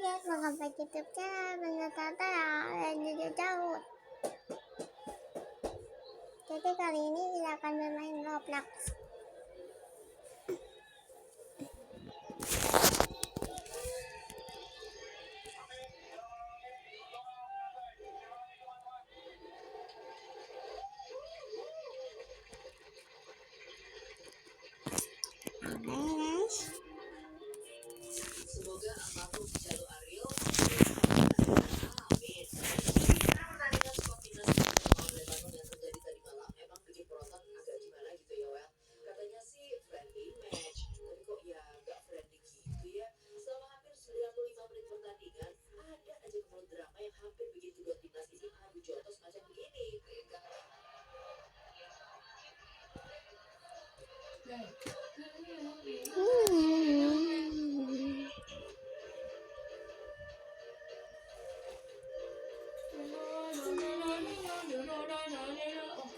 guys, welcome back to YouTube channel Bunda Tata dan juga Daud. Jadi kali ini kita akan bermain Roblox. Guys. Semoga apapun jalur Ariel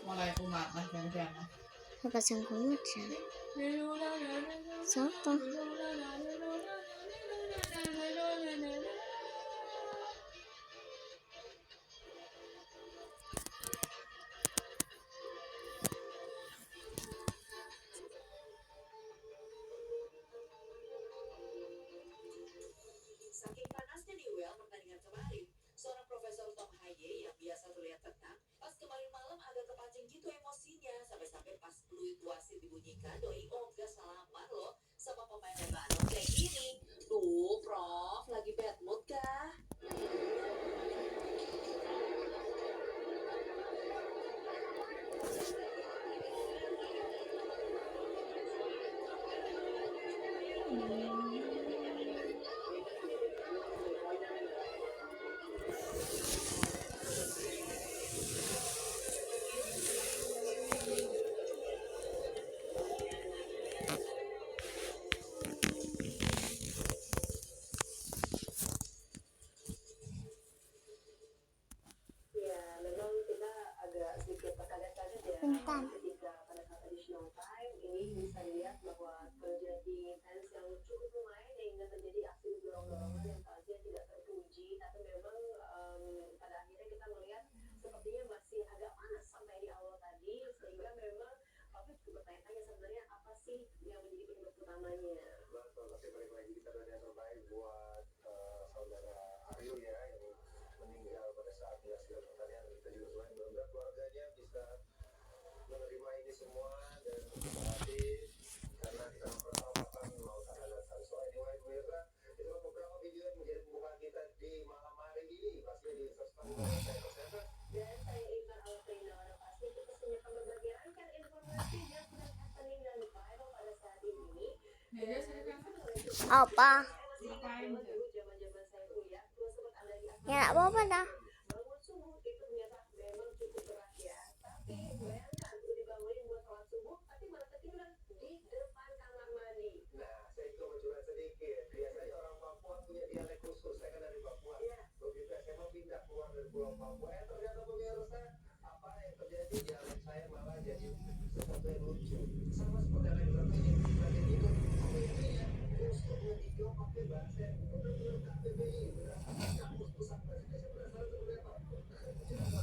mulai aku makan dan Pasang kumut ya. Siapa? saking panasnya di UL pertandingan kemarin, seorang Profesor Tom Haye yang biasa terlihat tenang, pas kemarin malam agak kepancing gitu emosinya, sampai-sampai pas peluit wasit dibunyikan, doi ogah salaman loh sama pemain Lebanon kayak gini. Tuh, Prof, lagi bad mood kah? Bentar. Ketika pada saat additional time ini bisa dilihat bahwa terjadi intens yang cukup lumayan hingga terjadi aksi dorong-dorongan yang tadinya tidak terpuji, tapi memang pada akhirnya kita melihat sepertinya masih agak panas sampai di awal tadi, sehingga memang publik juga bertanya-tanya sebenarnya apa sih yang menjadi penyebab utamanya. Betul, tapi balik lagi kita doa yang terbaik buat saudara Aryo ya yang meninggal pada saat menyaksikan pertandingan. Kita juga selain mudah keluarganya bisa menerima ini semua dan berhati karena kita mempertahankan mau kehangatan. So anyway, pemirsa, itulah beberapa video yang menjadi pembukaan kita di malam hari ini. Pastinya di subscribe saya. Dan saya Ivan Alfrina, pasti kita punya berbagi rangkaian informasi yang sedang happening dan viral pada saat ini. Apa? Zaman-zaman saya kuliah, dua sobat ada di Ya nggak apa-apa dah. bangun subuh itu ternyata memang cukup berat ya. Tapi bayangkan udah dibangunin buat sholat subuh, tapi malah ketiduran di depan kamar mandi. Nah, saya juga mau curhat sedikit. Biasanya orang Papua punya dialek khusus. Saya kan dari Papua. Begitu SMA pindah keluar dari Pulau Papua. Ternyata pemirsa, apa yang terjadi dialek saya malah jadi sesuatu yang lucu. Sama seperti apa yang terjadi di bagian itu. Intinya, kursusnya di Jawa pakai bahasa yang benar-benar KBBI. Kampus pusat bahasa Indonesia berasal seperti apa?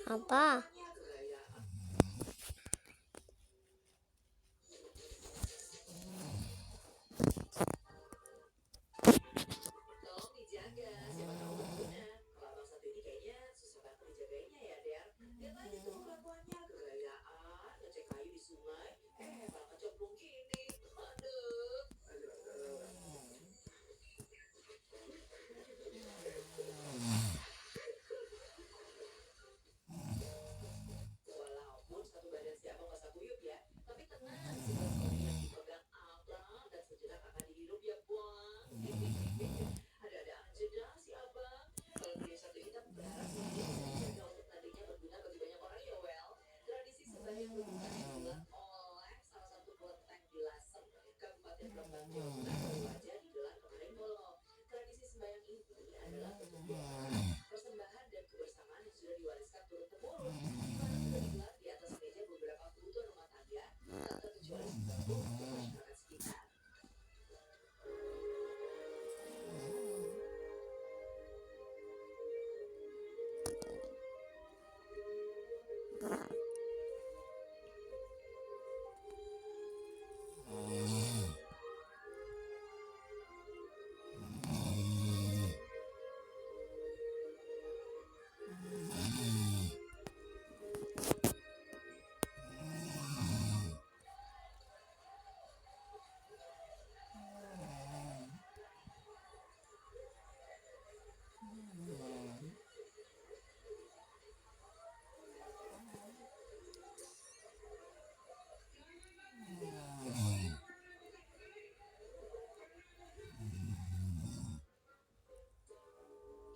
Apa? Tolong dijaga, siapa tahu berguna. Kalau abang satu ini kayaknya susah banget dijagainya ya, Der. Lihat aja tuh kelakuannya, kegayaan, ngecek kayu di sungai, malah kecemplung gini. Aduh. Persembahan dan kebersamaan yang sudah diwariskan turun-temurun, di mana sudah digelar di atas meja beberapa kebutuhan rumah tangga, tak terkecuali sembako untuk masyarakat sekitar.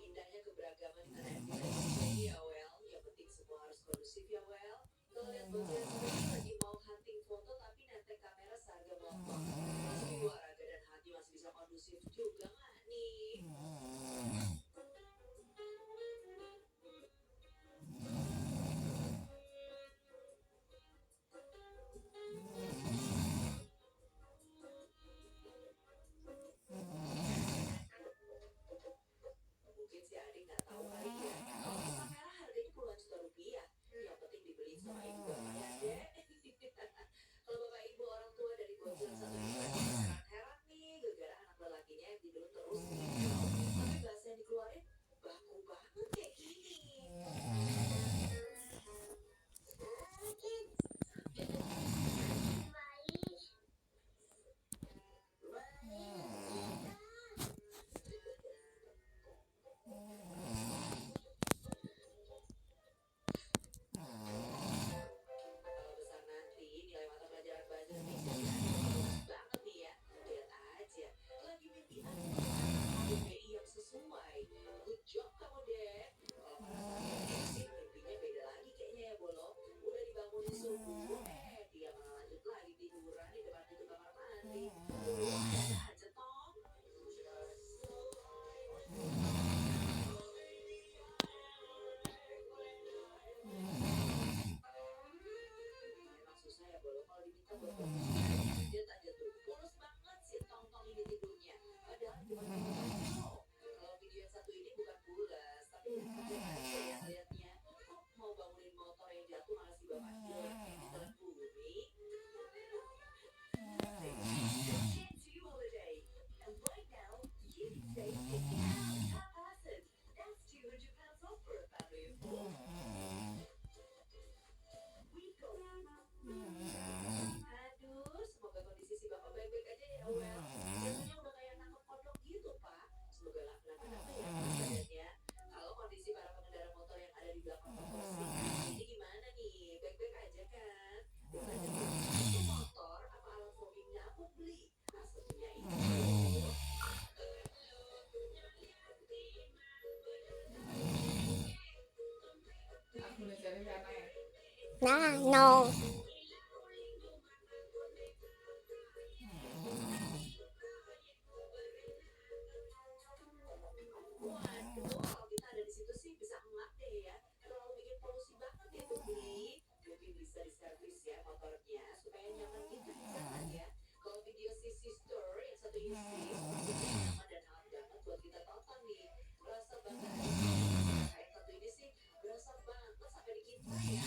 Indahnya keberagaman di tanah air kita ini ya well, yang penting semua harus kondusif ya well. Kalau lihat bocil sebenarnya lagi mau hunting foto tapi netek kamera seharga motor. Masih jiwa raga dan hati masih bisa kondusif juga nggak nih? Mungkin si adik nggak tahu kali ya, kalau tuh kamera harganya puluhan juta rupiah. Yang penting dibeli sama ibu bapaknya deh. Kalau bapak ibu orang tua dari bocil satu ini lagi heran-heran nih, gara-gara anak lelakinya yang tidur terus tidur. Tapi bahasa yang dikeluarin baku banget kayak gini. Kalau besar nanti nilai mata pelajaran bahasa Indonesia di adik bagus banget nih ya. Lihat aja, lagi mimpi adik pakai KBBI yang sesuai. Good job kamu deh. Kalau pada saat ini sih mimpinya beda lagi kayaknya ya Bolo. Udah dibangunin subuh, dia malah lanjut lagi tiduran di depan pintu kamar mandi. Ada aja toh. Memang susah ya Bolo kalau diminta buat bangun dia aja tuh mulus banget si tong-tong ini tidurnya. Padahal cuma tidur aja. Kalau video yang satu ini bukan pulas, tapi lebih kaget aja ya ngeliatnya. Kok mau bangunin motor yang jatuh malah si bapaknya yang ditelan bumi. To you holiday, and right now you can save 50 pounds haphazard. That's 200 pounds off for a family of 4. We go. Aduh, semoga kondisi si bapak baik-baik aja ya, well. Biasanya udah kayak nangkep kodok gitu, Pak. Semoga nggak kenapa-napa ya, badannya. Kalau kondisi para pengendara motor yang ada di belakang motor sih, ini gimana nih? Baik-baik aja kan? Ditanya itu motor apa alat foggingnya aku beli? Aslinya itu. Nah, no. Waduh, kalau kita ada di situ sih bisa enggak deh ya. Terlalu bikin polusi banget ya tuh beli. Mungkin bisa diservis ya motornya supaya nyaman gitu di jalan ya. Kalau video sisi store yang satu ini sih sepertinya nyaman dan hangat banget buat kita tonton nih. Rasa bangga aja sih. Yang satu ini sih berasa banget sampai di kita ya.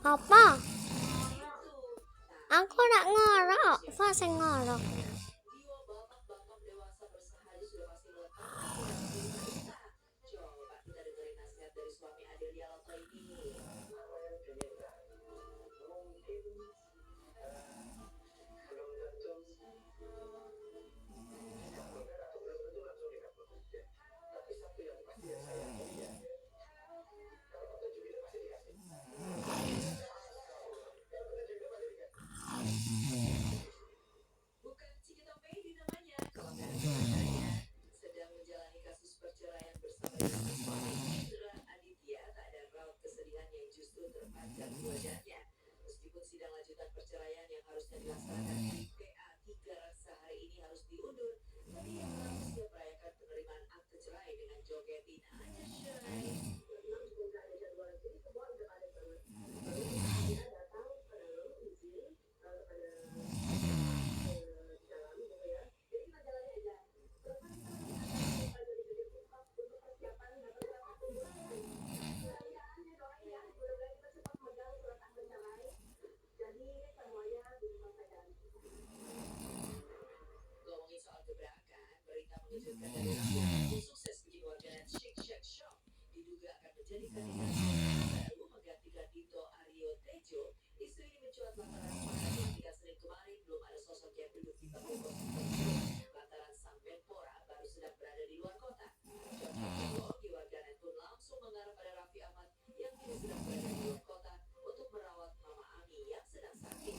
Apa? Aku nak ngorok. Kok sing ngorok? Jiwa bapak-bapak dewasa bersahaja sudah pasti melekat. Coba kita dengerin nasihat dari suami Adelia Loto ini. Bukan Cikita Baby namanya, kalau gara-garanya sedang menjalani kasus perceraian bersama dengan suami Indra Aditya, tak ada raut kesedihan yang justru terpancar di wajahnya. Meskipun sidang lanjutan perceraian yang harusnya dilaksanakan di PA 3 Raksa hari ini harus diundur, tapi yang mengaku siap merayakan penerimaan akte cerai dengan jogetin aja Shay. Memang juga nggak ada jadwal jadi semua udah ada banget. Lalu kita datang pada izin pada dalam gitu ya. Jadi kita jalani aja. Terus kan kita ada jadi untuk persiapan dapat akte cerai. Mudah-mudahan ya doain ya, mudah-mudahan kita cepat megang surat akte cerai. Jadi semuanya diselesaikan. Ngomongin soal gebrakan, berita mengejutkan dari Raffi Ahmad yang sukses bikin warganet Shake Shack Shock. Diduga akan menjadi kandidat baru menggantikan Dito Aryo Tejo. Isu ini mencuat lantaran pada pelantikan Senin kemarin belum ada sosok yang duduk di bangku kursi tersebut lantaran sang Menpora baru sedang berada di luar kota. Contoh di warganet pun langsung mengarah pada Raffi Ahmad yang kini sedang berada di luar kota untuk merawat Mama Ami yang sedang sakit.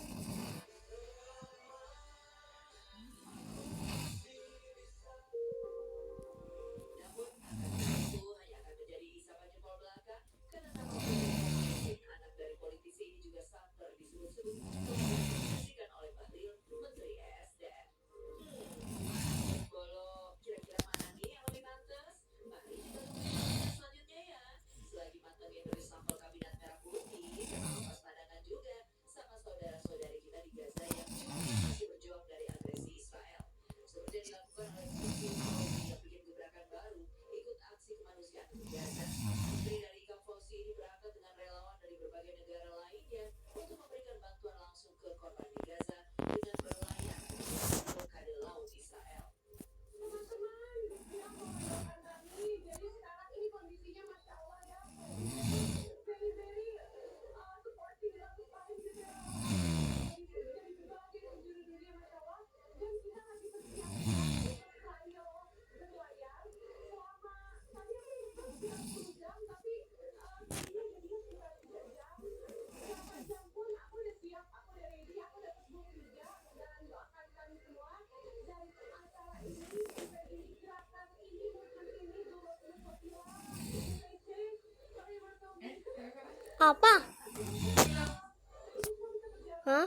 Namun apakah itu hanya akan menjadi isapan jempol belaka? Karena nama Boy anak dari politisi ini juga santer disebut-sebut mengkomunikasikan oleh Bahlil, Menteri ESDM. Bolo, kira-kira mana nih yang lebih pantas? Mari kita tunggu berita selanjutnya ya. Selagi mantengin reshuffle kabinet merah putih, jangan lupa pandangan juga sama saudara-saudari kita di Gaza yang juga masih berjuang dari agresi Israel. Seperti yang dilakukan oleh Turki yang bikin gebrakan baru ikut aksi kemanusiaan di Gaza. Menteri dari Ikam Fauzi ini berangkat dengan relawan dari berbagai negara lainnya untuk memberikan bantuan langsung ke korban di Gaza dengan berlayar di blokade laut Israel. Teman-teman, yang mendoakan kami, jadi sekarang ini kondisinya Masya Allah ya, very supporting dan supporting juga. Dari berbagai penjuru dunia Masya Allah, dan kita lagi persiapan ayo berlayar selama tadi aku ingat bilang 10 jam, tapi jadinya sekitar 3 jam. Berapa jam pun aku udah siap, aku udah ready, aku udah tebus juga, dan doakan kami semua. Dan acara ini, dari gerakan ini, movement ini, dulu sosial, sorry we're so big. Apa? Hah?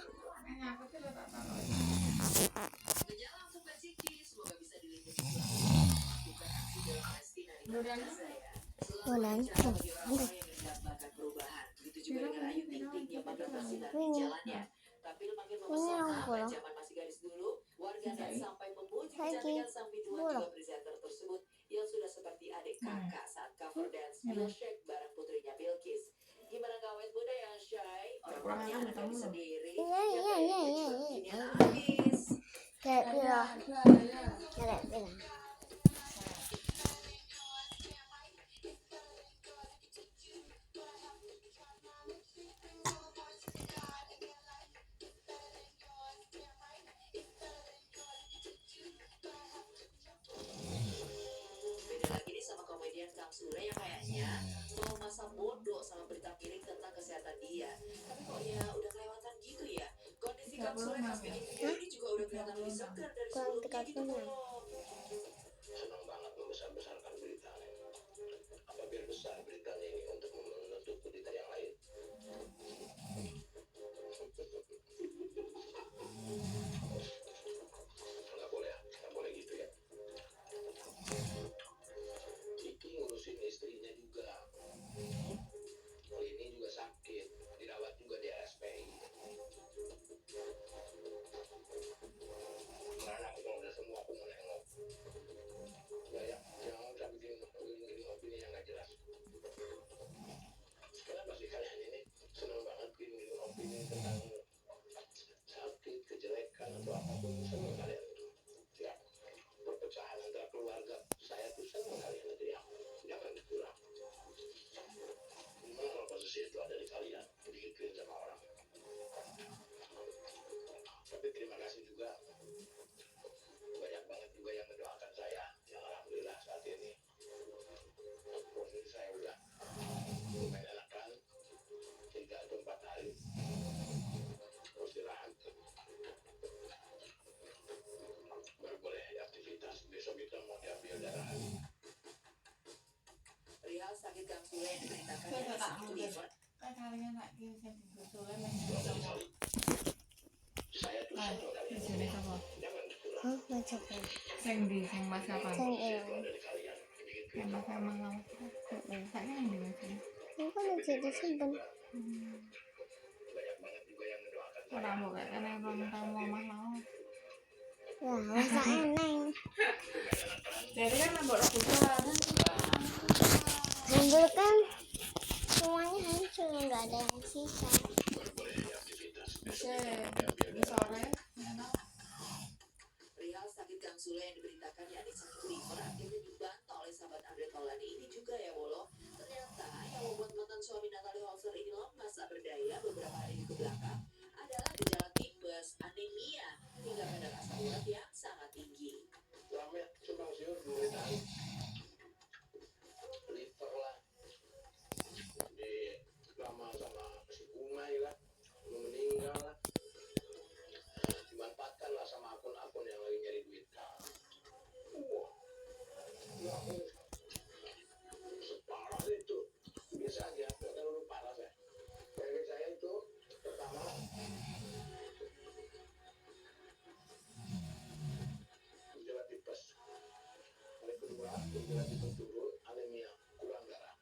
Menjelang Sumpah Ciki, semoga bisa dilindungi selalu melakukan aksi bela Palestina di tanah Gaza ya. Selalu bicara bagi orang-orang yang mendambakan perubahan. Begitu juga dengan Ayu Ting Ting yang makin bersinar di jalannya. Tampil makin memesona pada zaman masih gadis dulu, warganet sampai memuji kecantikan sang biduan juga presenter tersebut yang sudah seperti adik kakak saat cover dance Milkshake bareng putrinya Bilqis. Gimana kawet muda yang shy, orang-orangnya anak gadis sendiri, yang kayak lucu, kini habis. Kayak bilang. Kayak bilang. Beda lagi nih sama komedian Kang Sule yang kayaknya mau masa bodoh sama berita miring tentang kesehatan dia. Tapi kok ya udah kelewatan gitu ya. Kondisi Kang Sule pas bikin video ini juga udah kelihatan lebih segar dari Kurang sebelumnya gitu 36. loh. Senang banget membesar-besarkan beritanya. Apa biar besar beritanya ini untuk menutup berita yang lain? Nggak boleh gitu ya. Kiki ngurusin istrinya juga. Ini juga sakit, dirawat juga di RSPI. Mana aku udah semua hubungan yang Tôi đã tạo một cái thao nhân lại kia xem thì tôi lấy mình xong rồi. Đây, di sini này sao rồi? Macam apa? Xanh gì xanh masa apa? Sang hilang. Xanh masa mau. Saya kan yang dimakan. Ini kan masih disimpan. Kalau mau kayak kan yang tentang mau mau. Wah, masa eneng. Jadi kan boleh buka. Dulu kan semuanya hancur, nggak ada yang sisa. Bisa di sore. Perihal sakit Kang Sule yang diberitakannya adik sakit liver akhirnya dibantah oleh sahabat Andre Taulani ini juga ya Wolo. Ternyata yang membuat mantan suami Natalie Holzer ini lemas tak berdaya beberapa hari ke belakang adalah gejala tipes, anemia, hingga kadar asam urat yang sangat tinggi. Rame simpang siur berita liver lah di lama sama si Umay lah meninggal lah, dimanfaatkan lah sama akun-akun yang lagi nyari duit. Wah, ya ampun, separah itu. Biasa aja, nggak terlalu parah saya. Kayak saya itu pertama gejala tipes, yang kedua gejala tipes turun, anemia, kurang darah.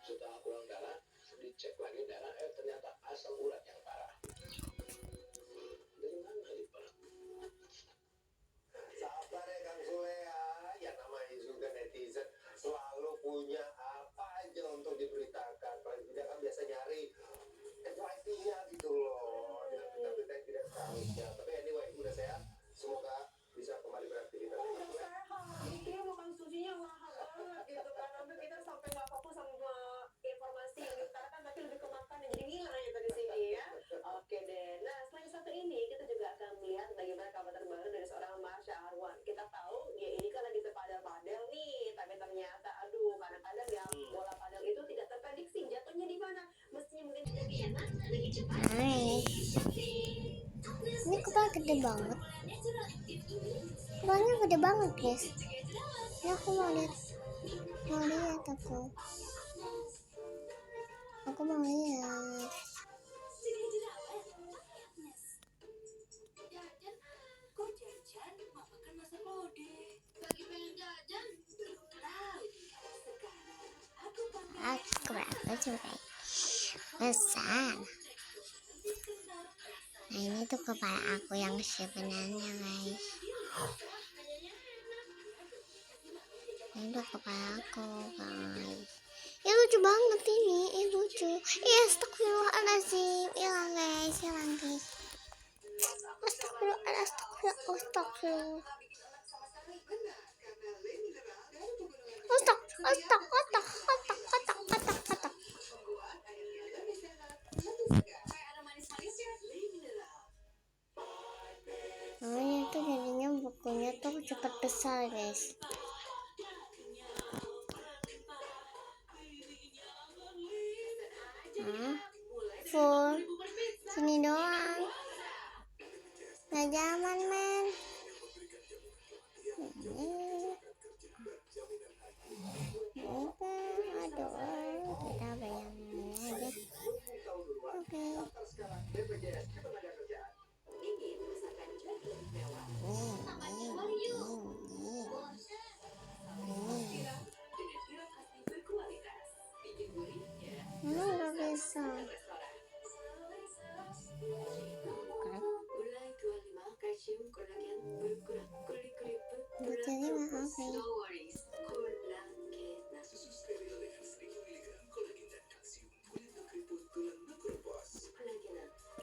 Setelah kurang darah, dicek lagi darah, ternyata asam urat yang parah. Dari mana liver? Sabar ya Kang Sule ya. Ya namanya juga netizen selalu punya apa aja untuk diberitakan. Paling tidak kan biasa nyari FYP-nya gitu loh. Dengan berita-berita yang tidak seharusnya. Tapi anyway, udah sehat. Semoga bisa kembali beraktivitas. Iya, makan susinya mahal banget gitu kan. Sampai kita sampai nggak fokus sama informasi yang diutarakan, tapi lebih ke makan. Jadi ngiler aja di sini ya. Oke deh. Nah, selain satu ini, kita juga akan melihat bagaimana kabar terbaru dari seorang Marsha Arwan. Kita tahu dia ini kan lagi berpadel-padel nih, tapi ternyata aduh, kadang-kadang ya bola padel itu tidak terprediksi jatuhnya di mana. Mestinya mungkin lebih enak, lebih cepat. Ini kepala gede banget. Kepalanya gede banget, guys. Ini aku mau lihat aku. Aku mau lihat. Aku berapa coba? Besar. Nah, ini tuh kepala aku yang sebenarnya, guys. Ini tuh kepala aku, guys. Ya lucu banget ini, lucu. Astagfirullahaladzim. Hilang guys. Astagfirullah. Namanya tuh jadinya bukunya tuh cepat besar, guys. Full sini doang, nggak zaman men. Aduh, kita bayangin aja. Oke. Nggak bisa. Bocahnya maaf ya.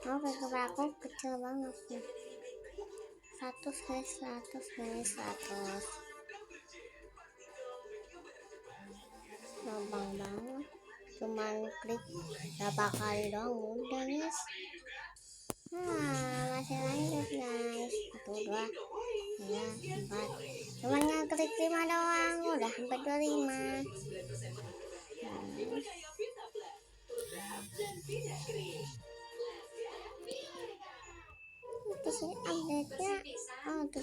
Kepala aku kecil banget nih. 100 guys. Gampang banget. Cuman klik berapa kali doang udah guys. Nah, masih lanjut guys. 1, 2, 3, 4. Cuman ngeklik 5 doang udah sampai 25. Terus ini update-nya tuh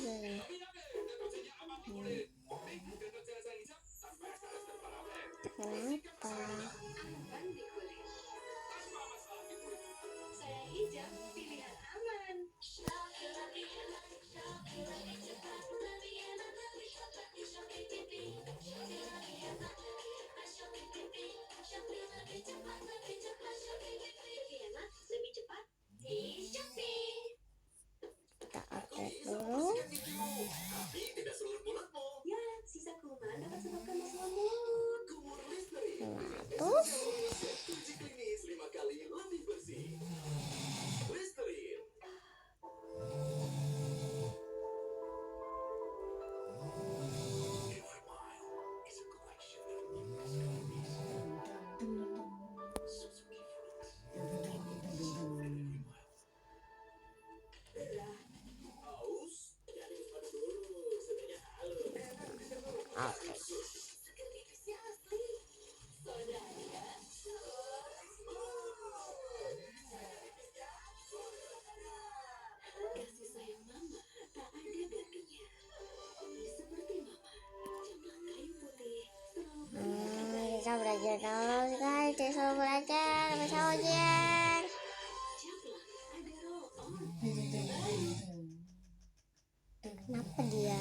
Kita belajar dulu guys, disuruh belajar, bisa ujian. Kenapa dia?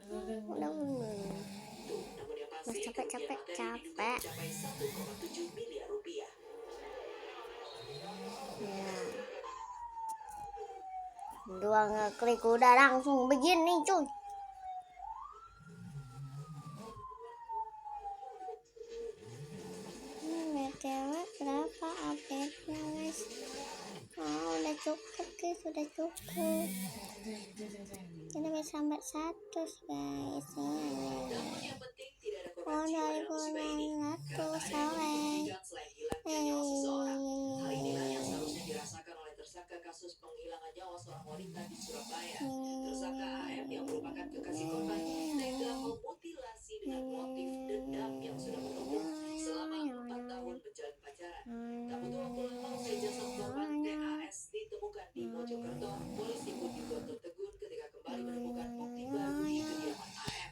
Udah Mas capek. Ya. Dua ngeklik udah langsung begini cuy. BTW berapa update-nya guys? Oh, udah cukup guys, udah cukup. Kita bisa sampai 100 guys. Oh, dari 900 sore. Hal inilah yang seharusnya dirasakan oleh tersangka kasus penghilangan nyawa seorang wanita di Surabaya. Tersangka AM yang merupakan kekasih korban tega memutilasi dengan motif dendam yang sudah menumpuk selama 4 tahun menjalin pacaran. Tak butuh waktu lama usai jasad korban TAS ditemukan di Mojokerto, polisi pun dibuat tertegun ketika kembali menemukan bukti baru di kediaman AM.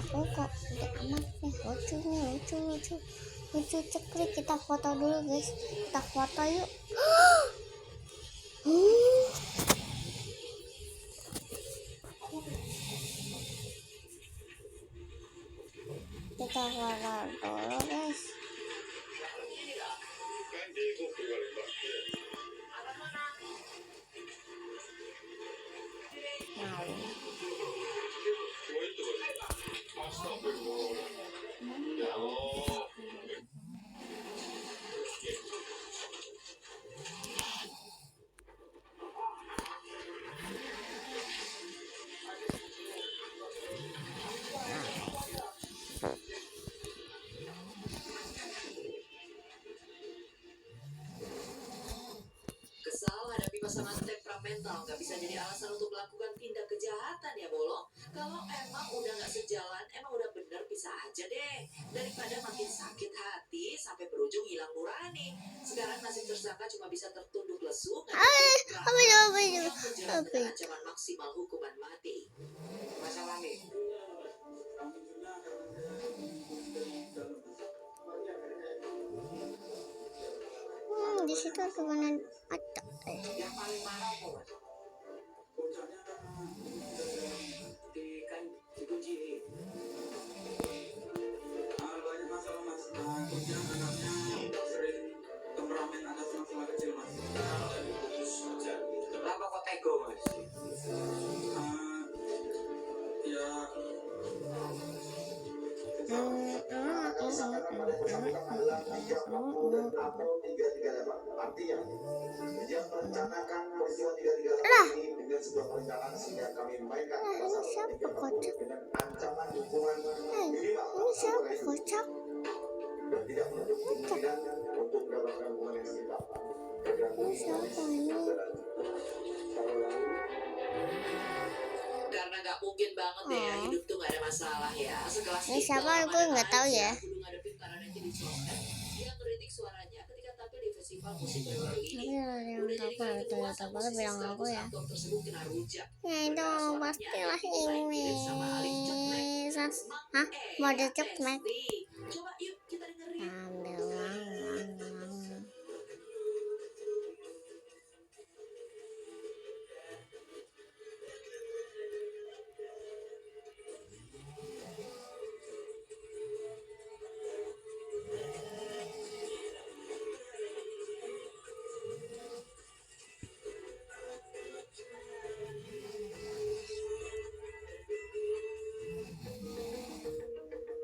Aku kok udah amat nih, lucu ceklik. Kita foto dulu guys, kita foto yuk. Kita foto dulu guys. Kesal hadapi pasangan temperamental nggak bisa jadi alasan untuk melakukan tindak kejahatan ya Bolo. Kalau emang udah nggak sejalan, emang udah bener pisah aja deh. Daripada makin sakit hati sampai berujung hilang nurani. Sekarang nasib tersangka cuma bisa tertunduk lesu dengan ancaman maksimal hukuman mati. Masalah nih. Di situ temenan ada. Yang paling marah apa mas? Puncaknya kan dikunci. Banyak masalah mas. Kemudian anaknya sering temperamen atas masalah kecil mas. Kenapa kok tego mas? Ya Artinya dia merencanakan peristiwa 338 ini dengan sebuah perencanaan sehingga kami mainkan pasal 340 dengan ancaman hukuman minimal Ini siapa kocak? dan tidak menutup kemungkinan untuk mendapatkan hukuman yang setimpal. Ini siapa ini? Karena nggak mungkin banget deh ya hidup tuh nggak ada masalah ya. Sekelas Ini siapa gue nggak tahu ya. Kudu ngadepin Karananya di sosmed. Dia ngeritik suaranya ketika tampil di festival musik baru ini. Yang apa bilang aku ya. Tersebut kena rujak. Ya itu pastilah ini. Hah? Mau dicek Mac? Coba yuk kita dengerin. Ambil uang.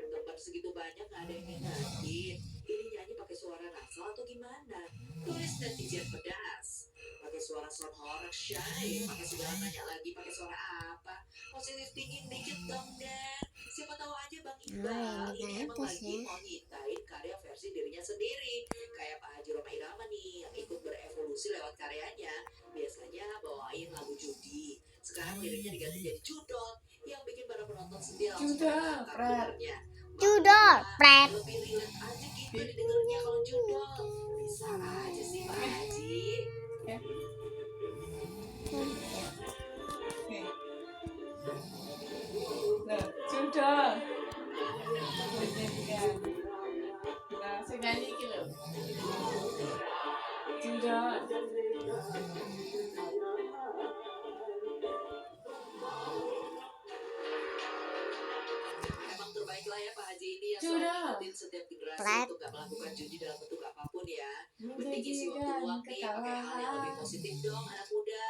Tempat segitu banyak nggak ada yang mindahin. Ini nyanyi pakai suara nasal atau gimana? Tulis netizen pedas. Pakai suara sound horror shy. Pakai segala nanya lagi pakai suara apa? Positif tinggi dikit dong deh. Siapa tahu aja Bang Iqbal ini emang lagi mau nyiptain karya versi dirinya sendiri. Kayak Pak Haji Roma Irama nih yang ikut berevolusi lewat karyanya. Biasanya bawain lagu judi. Sekarang dirinya diganti jadi judol yang bikin para penonton nonton setia Judol, Prat. Judol, Prat. Lebih relate aja gitu didengarnya kalau judol. Bisa aja sih Pak Haji. Ya. Oke. Loh, judol. Menyanyikan. Nah, saya nyanyi iki lho. Judol. Emang terbaik lah ya Pak Haji ini yang Sudah. selalu ingetin setiap generasi Plat. untuk gak melakukan judi dalam bentuk apapun ya. Mending isi waktu Menjanjikan luang nih pakai hal yang lebih kekalahan. positif dong anak muda.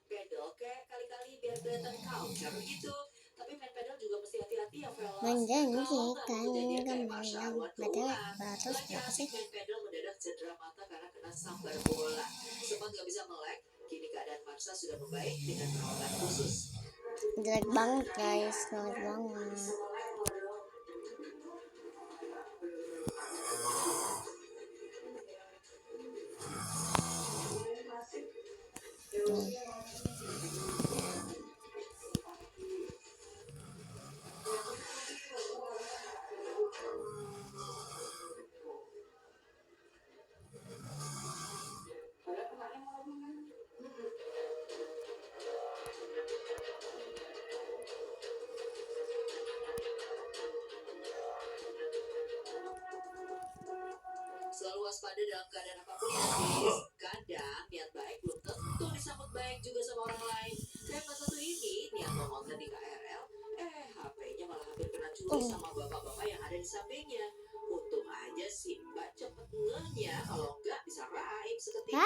Pedal kek kali-kali biar kelihatan culture gitu. Tapi main pedal juga mesti hati-hati ya fellas. Menjanjikan Kalau nggak mau kejadian kayak kembali Marsha lagi. Arwan Berarti keulang. 200 Lagi berapa asik sih? main pedal mendadak cedera mata karena kena sambar bola. Sempat gak bisa melek, kini keadaan Marsha sudah membaik dengan perawatan khusus. Jelek banget guys, jelek banget. Nih. Selalu waspada dalam keadaan apapun ya guys. Kadang niat baik belum tentu disambut baik juga sama orang lain. Kayak Mas satu ini niat mau konten di KRL, HP-nya malah hampir kena curi sama bapak-bapak yang ada di sampingnya. Untung aja sih Mbak cepet ngehnya, kalau enggak bisa raib seketika.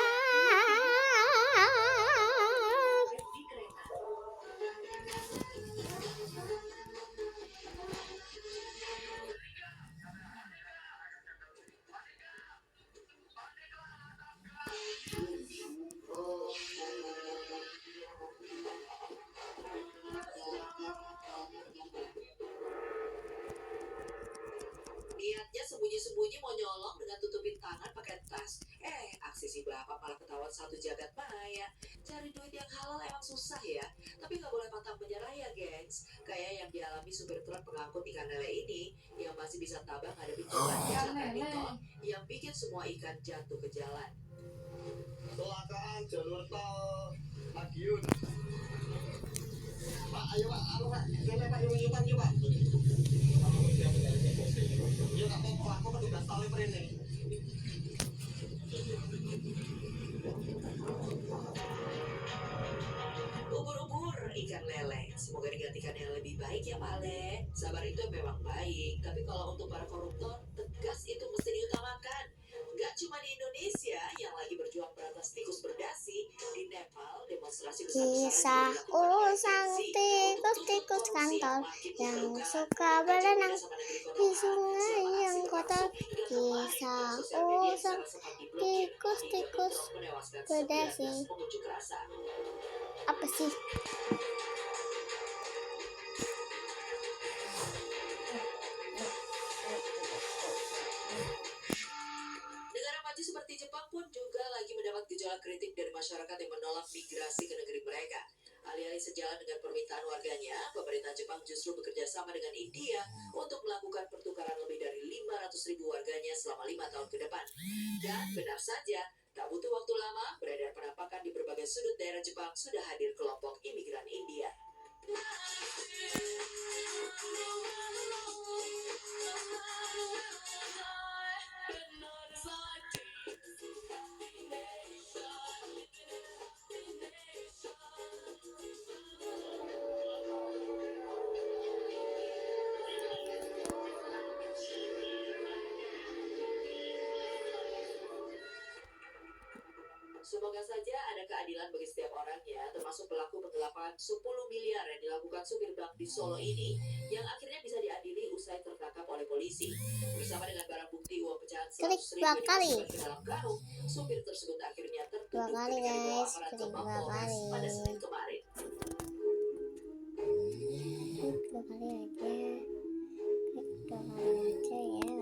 Di kereta. Niatnya sembunyi-sembunyi mau nyolong dengan tutupin tangan pakai tas. Aksi si bapak malah ketahuan satu jagat maya. Cari duit yang halal emang susah ya. Tapi nggak boleh pantang menyerah ya gengs. Kayak yang dialami supir truk pengangkut ikan lele ini, yang masih bisa tabah ngadepin cobaan kecelakaan di tol yang bikin semua ikan jatuh ke jalan. Kecelakaan jalur tol Madiun. Pak, ayo Pak, Pak. Coba Pak, yuk Pak. Yuk nggak apa-apa, aku petugas tol ini. Ubur-ubur ikan lele, semoga digantikan yang lebih baik ya Pak Ale. Sabar itu memang baik, tapi kalau untuk para koruptor, tegas itu mesti diutamakan. Gak cuma di Indonesia yang lagi berjuang berantas tikus berdasi, di Nepal demonstrasi Kisah usang tikus-tikus kantor yang suka berenang di sungai yang kotor. Kisah usang tikus-tikus berdasi. Apa sih? Negara maju seperti Jepang pun juga lagi mendapat gejolak kritik dari masyarakat yang menolak migrasi ke negeri mereka. Alih-alih sejalan dengan permintaan warganya, pemerintah Jepang justru bekerja sama dengan India untuk melakukan pertukaran lebih dari 500.000 warganya selama 5 tahun ke depan. Dan benar saja, tak butuh waktu lama, beredar penampakan di berbagai sudut daerah Jepang sudah hadir kelompok imigran India. Semoga saja ada keadilan bagi setiap orang ya, termasuk pelaku penggelapan 10 miliar yang dilakukan supir bank di Solo ini, yang akhirnya bisa diadili usai tertangkap oleh polisi. Bersama dengan barang bukti uang pecahan 100.000 Klik 2 kali. dimasukkan ke dalam karung, supir tersebut akhirnya 2 tertutup kali ketika dibawa guys, aparat ke klik 2 Mapolres kali. pada Senin kemarin. 2 kali aja. Klik 2 kali aja ya.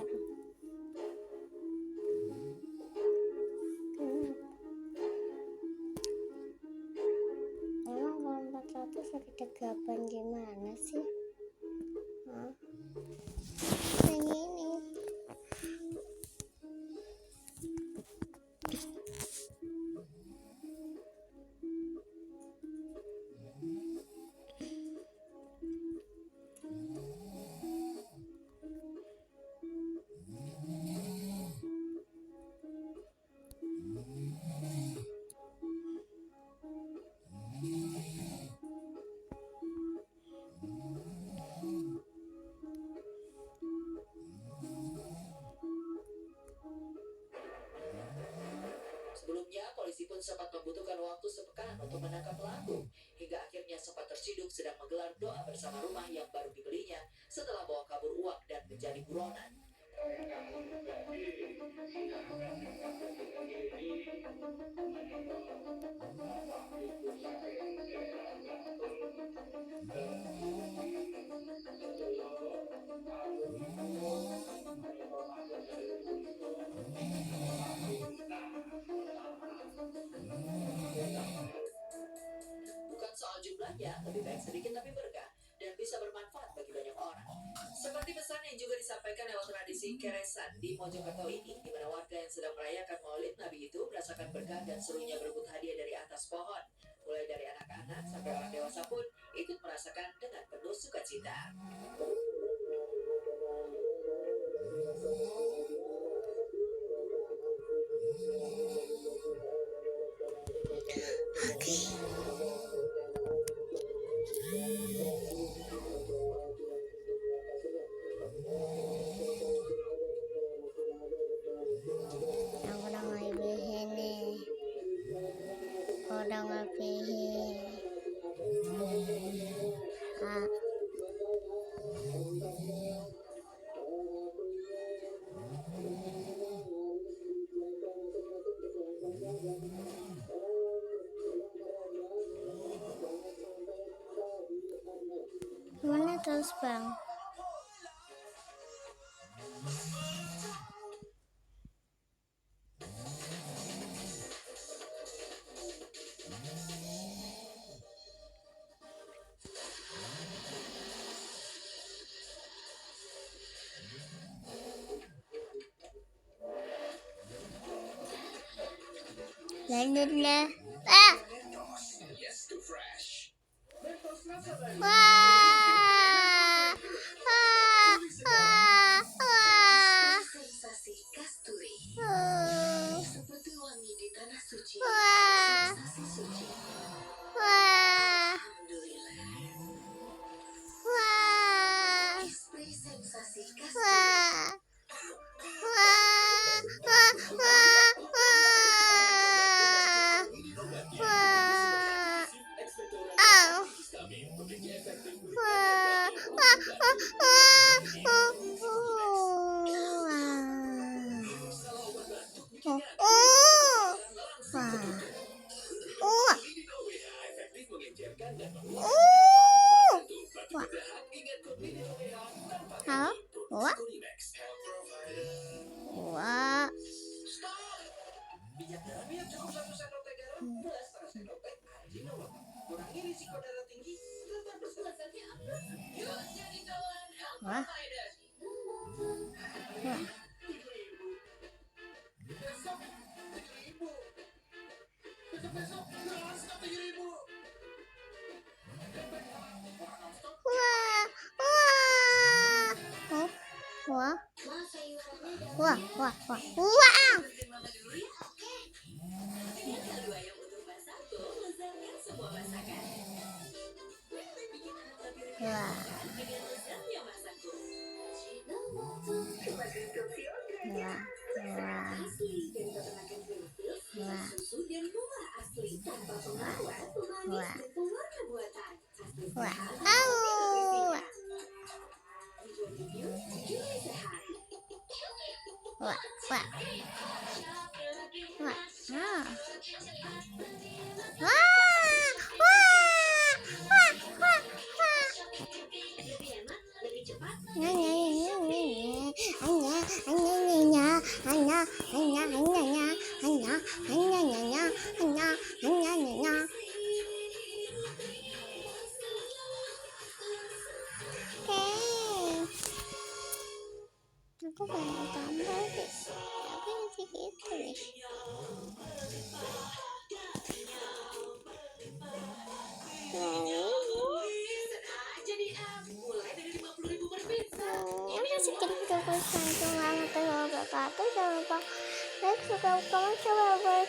Emang kalau 400 ada gaban gimana sih? pun sempat membutuhkan waktu sepekan untuk menangkap pelaku. Hingga akhirnya sempat terciduk sedang menggelar doa bersama rumah yang baru dibelinya setelah bawa kabur uang dan menjadi buronan. Bukan soal jumlahnya, lebih baik sedikit tapi berkah dan bisa bermanfaat bagi banyak orang. Seperti pesan yang juga disampaikan lewat tradisi Keresan di Mojokerto ini, di mana warga yang sedang merayakan Maulid Nabi itu merasakan berkah dan serunya berebut hadiah dari atas pohon. Mulai dari anak-anak sampai orang dewasa pun ikut merasakan dengan penuh sukacita. Oke. Aku udah ngelebihin nih. Udah ngelebihin. Ah. Mana terus bang? Lalala. Ah! Wah! Sensasi kasturi seperti wangi di tanah suci. Sensasi suci. Alhamdulillah. Esprit sensasi kasturi. Wah. Minyak darahnya cukup 1 sendok teh garam plus 1 sendok teh Ajinomoto. Kurangi risiko darah tinggi. Tetap bersemangatnya apa? Yuk jadi kawan Health Wah. Providers. Wah. Besok 7.000. Besok jelas 7.000. Wah. Wah, Wah. Wah. dengan kaldu ayam utuh Masako, lezatkan semua masakan. Bikin anak lebih Wah. dengan lezatnya Masako. Wah. Asli dari peternakan Greenfield, Wah. susu dan buah asli tanpa pengawet, pemanis Wah. dan pewarna buatan. Asli Wah. sehat, Au. dijual di New, Juli sehat. Wah. Wah. Wah. Ah. Wah. Lebih enak, lebih cepat. Aku pengen tambah deh, tapi segitu deh. Jadi mulai dari 50.000 per pizza. Ini sekian video saya. Jangan lupa like, subscribe, komen, coba buat